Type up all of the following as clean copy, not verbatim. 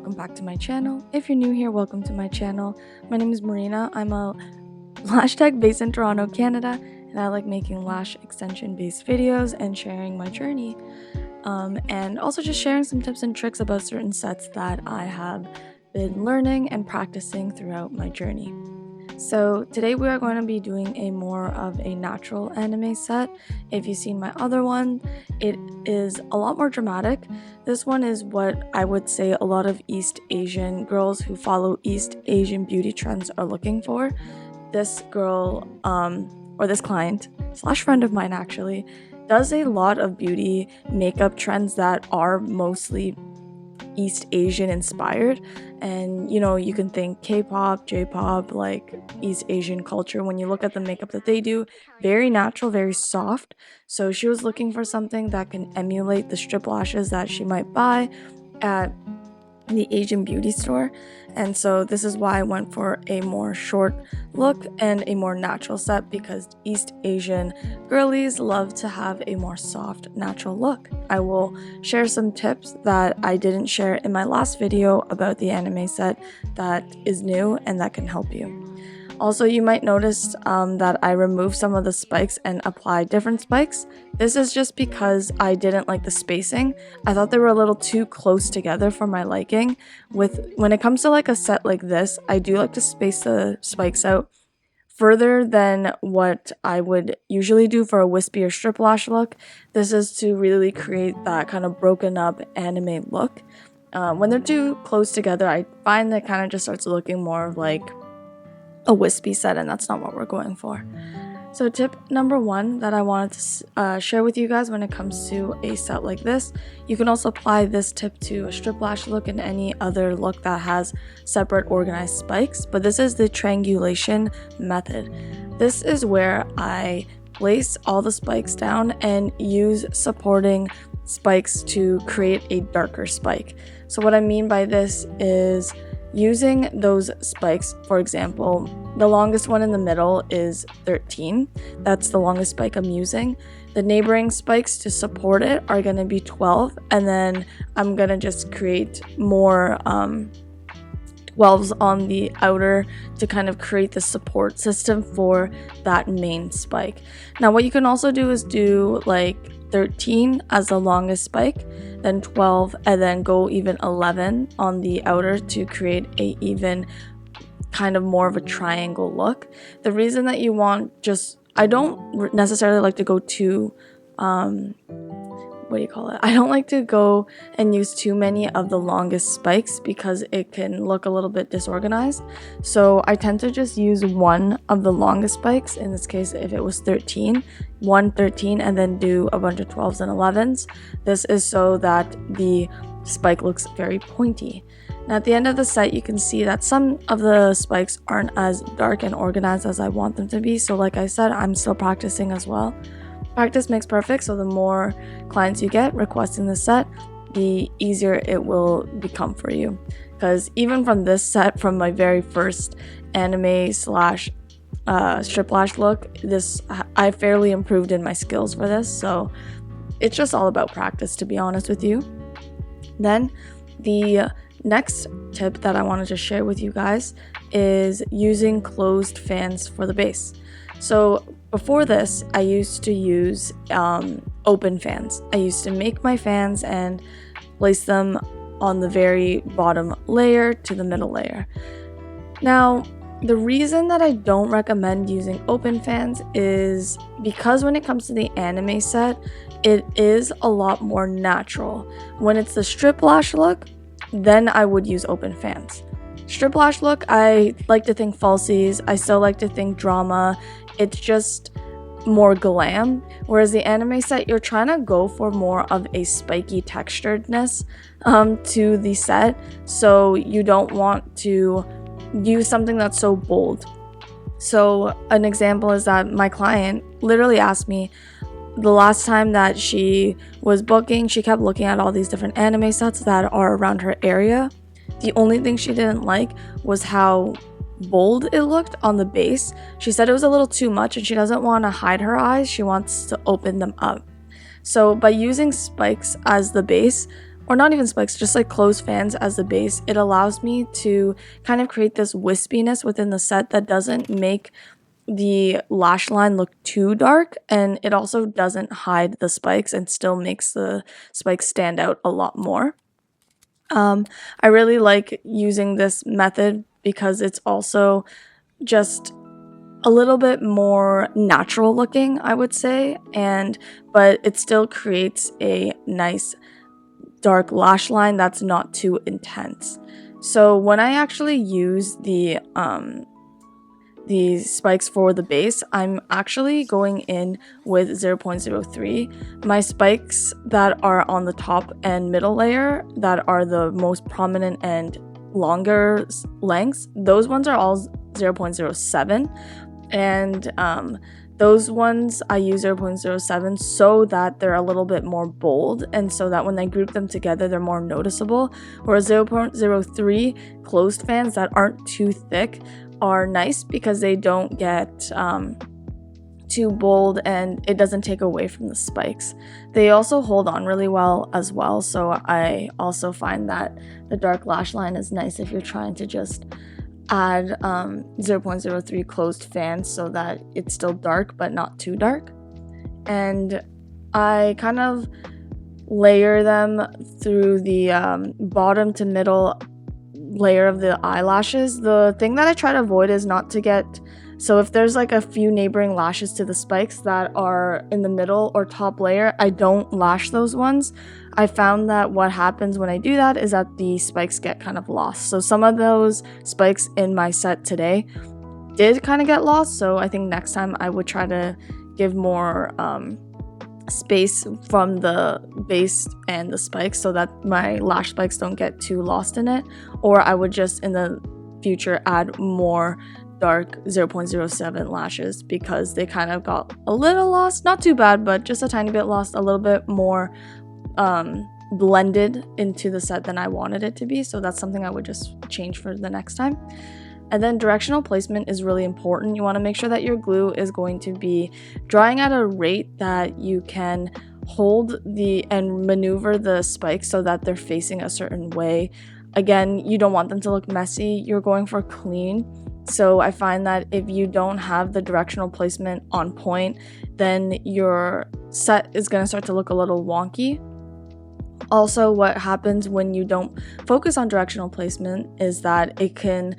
welcome back to my channel. If you're new here, welcome to my channel. My name is Marina. I'm a lash tech based in Toronto, Canada, and I like making lash extension based videos and sharing my journey. And also just sharing some tips and tricks about certain sets that I have been learning and practicing throughout my journey. So today we are going to be doing a more of a natural anime set. If you've seen my other one, it is a lot more dramatic. This one is what I would say a lot of East Asian girls who follow East Asian beauty trends are looking for. This girl, or this client slash friend of mine actually, does a lot of beauty makeup trends that are mostly East Asian inspired, and you can think K-pop, J-pop, like East Asian culture. When you look at the makeup that they do, very natural, very soft. So she was looking for something that can emulate the strip lashes that she might buy at the Asian beauty store, and so this is why I went for a more short look and a more natural set, because East Asian girlies love to have a more soft natural look. I will share some tips that I didn't share in my last video about the anime set that is new and that can help you. Also, you might notice that I removed some of the spikes and applied different spikes. This is just because I didn't like the spacing. I thought they were a little too close together for my liking. When it comes to like a set like this, I do like to space the spikes out further than what I would usually do for a wispy or strip lash look. This is to really create that kind of broken up anime look. When they're too close together, I find that kind of just starts looking more of like a wispy set, and that's not what we're going for. So tip number one that I wanted to share with you guys when it comes to a set like this, you can also apply this tip to a strip lash look and any other look that has separate organized spikes, but this is the triangulation method. This is where I place all the spikes down and use supporting spikes to create a darker spike. So what I mean by this is using those spikes. For example, the longest one in the middle is 13. That's the longest spike I'm using. The neighboring spikes to support it are going to be 12, and then I'm going to just create more 12s on the outer to kind of create the support system for that main spike. Now what you can also do is do like 13 as the longest spike, then 12, and then go even 11 on the outer to create a even kind of more of a triangle look. The reason that you want I don't necessarily like to go too I don't like to go and use too many of the longest spikes because it can look a little bit disorganized. So I tend to just use one of the longest spikes. In this case, if it was 13, and then do a bunch of 12s and 11s. This is so that the spike looks very pointy. Now at the end of the set, you can see that some of the spikes aren't as dark and organized as I want them to be. So like I said, I'm still practicing as well. Practice makes perfect, so the more clients you get requesting this set, the easier it will become for you. Because even from this set, from my very first anime slash strip lash look, I fairly improved in my skills for this, so it's just all about practice, to be honest with you. Then the next tip that I wanted to share with you guys is using closed fans for the base. So before this, I used to use open fans. I used to make my fans and place them on the very bottom layer to the middle layer. Now, the reason that I don't recommend using open fans is because when it comes to the anime set, it is a lot more natural. When it's the strip lash look, then I would use open fans. Strip lash look, I like to think falsies. I still like to think drama. It's just more glam. Whereas the anime set, you're trying to go for more of a spiky texturedness to the set. So you don't want to use something that's so bold. So an example is that my client literally asked me the last time that she was booking, she kept looking at all these different anime sets that are around her area. The only thing she didn't like was how bold it looked on the base. She said it was a little too much and she doesn't want to hide her eyes. She wants to open them up. So by using spikes as the base, or not even spikes, just like closed fans as the base, it allows me to kind of create this wispiness within the set that doesn't make the lash line look too dark, and it also doesn't hide the spikes and still makes the spikes stand out a lot more. I really like using this method because it's also just a little bit more natural looking, I would say, but it still creates a nice dark lash line that's not too intense. So when I actually use the spikes for the base, I'm actually going in with 0.03. My spikes that are on the top and middle layer that are the most prominent and longer lengths, those ones are all 0.07, and those ones I use 0.07 so that they're a little bit more bold, and so that when I group them together they're more noticeable. Whereas 0.03 closed fans that aren't too thick are nice because they don't get too bold and it doesn't take away from the spikes. They also hold on really well as well, so I also find that the dark lash line is nice if you're trying to just add 0.03 closed fans so that it's still dark but not too dark. And I kind of layer them through the bottom to middle layer of the eyelashes. The thing that I try to avoid is not to get, so if there's like a few neighboring lashes to the spikes that are in the middle or top layer, I don't lash those ones. I found that what happens when I do that is that the spikes get kind of lost. So some of those spikes in my set today did kind of get lost, so I think next time I would try to give more space from the base and the spikes so that my lash spikes don't get too lost in it, or I would just in the future add more dark 0.07 lashes because they kind of got a little lost, not too bad, but just a tiny bit lost, a little bit more blended into the set than I wanted it to be. So that's something I would just change for the next time. And then directional placement is really important. You want to make sure that your glue is going to be drying at a rate that you can hold and maneuver the spikes so that they're facing a certain way. Again, you don't want them to look messy. You're going for clean. So I find that if you don't have the directional placement on point, then your set is going to start to look a little wonky. Also, what happens when you don't focus on directional placement is that it can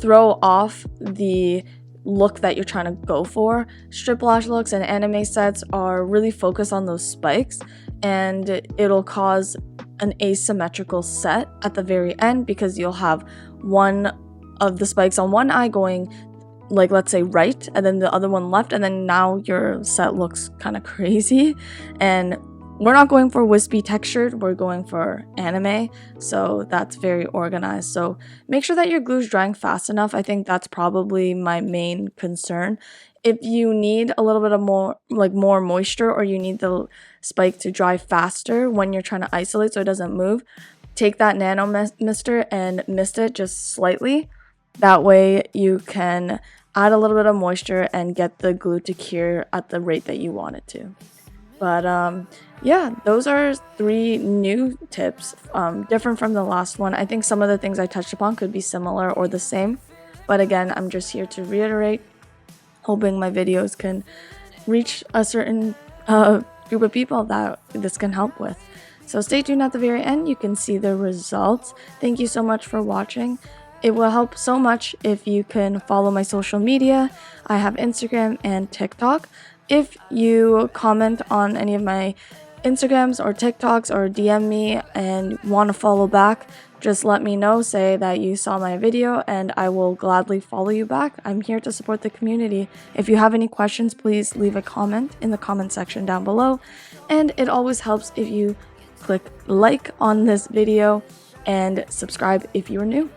throw off the look that you're trying to go for. Strip lash looks and anime sets are really focused on those spikes, and it'll cause an asymmetrical set at the very end because you'll have one of the spikes on one eye going, like, let's say right, and then the other one left, and then now your set looks kind of crazy. And we're not going for wispy textured, we're going for anime, so that's very organized. So make sure that your glue is drying fast enough. I think that's probably my main concern. If you need a little bit of more moisture, or you need the spike to dry faster when you're trying to isolate so it doesn't move, take that nano mister and mist it just slightly. That way you can add a little bit of moisture and get the glue to cure at the rate that you want it to. But yeah, those are 3 new tips, different from the last one. I think some of the things I touched upon could be similar or the same, but again, I'm just here to reiterate, hoping my videos can reach a certain group of people that this can help with. So stay tuned at the very end, you can see the results. Thank you so much for watching. It will help so much if you can follow my social media. I have Instagram and TikTok. If you comment on any of my Instagrams or TikToks or DM me and want to follow back, just let me know, say that you saw my video, and I will gladly follow you back. I'm here to support the community. If you have any questions, please leave a comment in the comment section down below. And it always helps if you click like on this video and subscribe if you're new.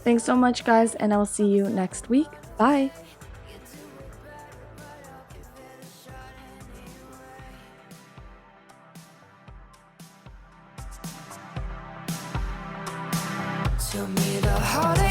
Thanks so much, guys, and I will see you next week. Bye! Tell me the heart